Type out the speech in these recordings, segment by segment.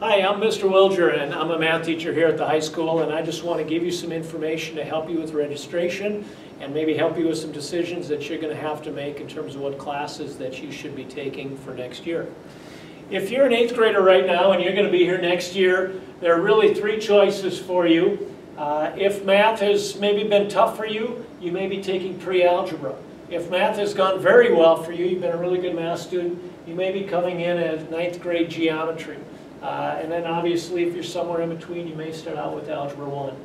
Hi, I'm Mr. Wilger, and I'm a math teacher here at the high school, and I just want to give you some information to help you with registration and maybe help you with some decisions that you're going to have to make in terms of what classes that you should be taking for next year. If you're an 8th grader right now and you're going to be here next year, there are really 3 choices for you. If math has maybe been tough for you, you may be taking pre-algebra. If math has gone very well for you, you've been a really good math student, you may be coming in as 9th grade geometry. And then obviously if you're somewhere in between, you may start out with Algebra 1.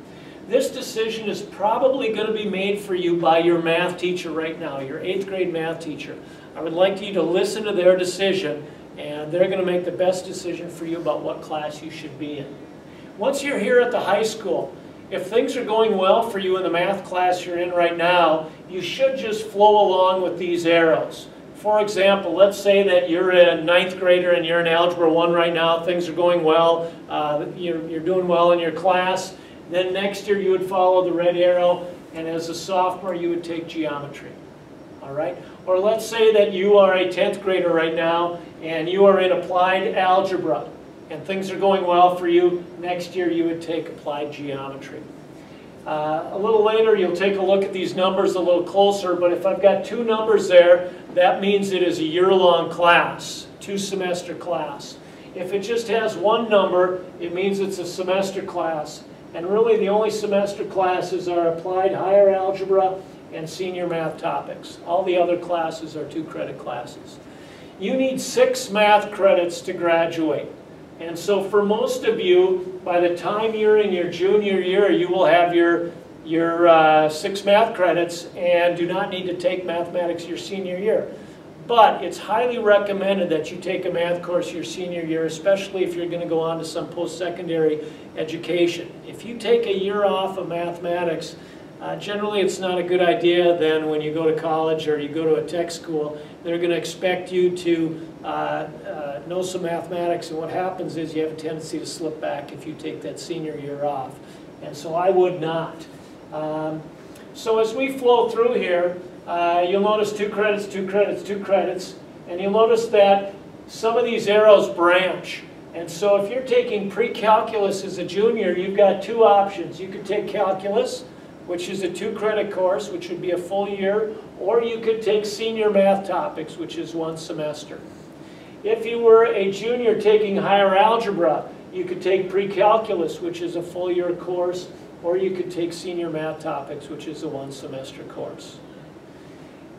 This decision is probably going to be made for you by your math teacher right now, your 8th grade math teacher. I would like you to listen to their decision, and they're going to make the best decision for you about what class you should be in. Once you're here at the high school, if things are going well for you in the math class you're in right now, you should just flow along with these arrows. For example, let's say that you're a 9th grader and you're in Algebra 1 right now, things are going well, you're doing well in your class. Then next year you would follow the red arrow, and as a sophomore you would take geometry. All right? Or let's say that you are a 10th grader right now and you are in applied algebra and things are going well for you. Next year you would take applied geometry. A little later you'll take a look at these numbers a little closer, but if I've got 2 numbers there, that means it is a year-long class, 2-semester class. If it just has 1 number, it means it's a semester class. And really the only semester classes are applied higher algebra and senior math topics. All the other classes are 2-credit classes. You need 6 math credits to graduate. And so for most of you, by the time you're in your junior year, you will have your 6 math credits and do not need to take mathematics your senior year. But it's highly recommended that you take a math course your senior year, especially if you're going to go on to some post-secondary education. If you take a year off of mathematics, generally it's not a good idea. Then when you go to college or you go to a tech school, they're going to expect you to know some mathematics, and what happens is you have a tendency to slip back if you take that senior year off. And so I would not. So as we flow through here, you'll notice 2 credits, 2 credits, 2 credits, and you'll notice that some of these arrows branch. And so if you're taking pre-calculus as a junior, you've got 2 options. You could take calculus, which is a 2-credit course, which would be a full year, or you could take senior math topics, which is 1 semester. If you were a junior taking higher algebra, you could take pre-calculus, which is a full year course, or you could take senior math topics, which is a 1-semester course.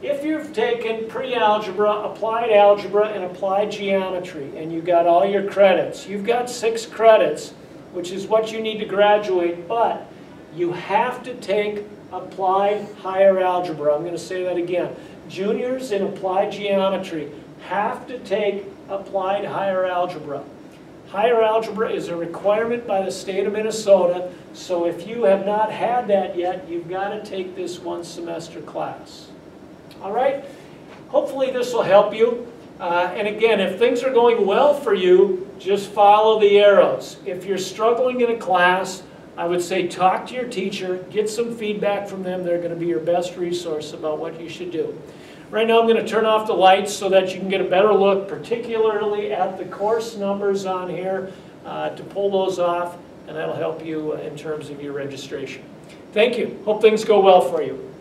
If you've taken pre-algebra, applied algebra, and applied geometry, and you got all your credits, you've got 6 credits, which is what you need to graduate, but you have to take applied higher algebra. I'm going to say that again. Juniors in applied geometry have to take applied higher algebra. Higher algebra is a requirement by the state of Minnesota, so if you have not had that yet, you've got to take this 1-semester class. All right? Hopefully this will help you. And again, if things are going well for you, just follow the arrows. If you're struggling in a class, I would say talk to your teacher, get some feedback from them. They're going to be your best resource about what you should do. Right now I'm going to turn off the lights so that you can get a better look, particularly at the course numbers on here, to pull those off, and that'll help you in terms of your registration. Thank you. Hope things go well for you.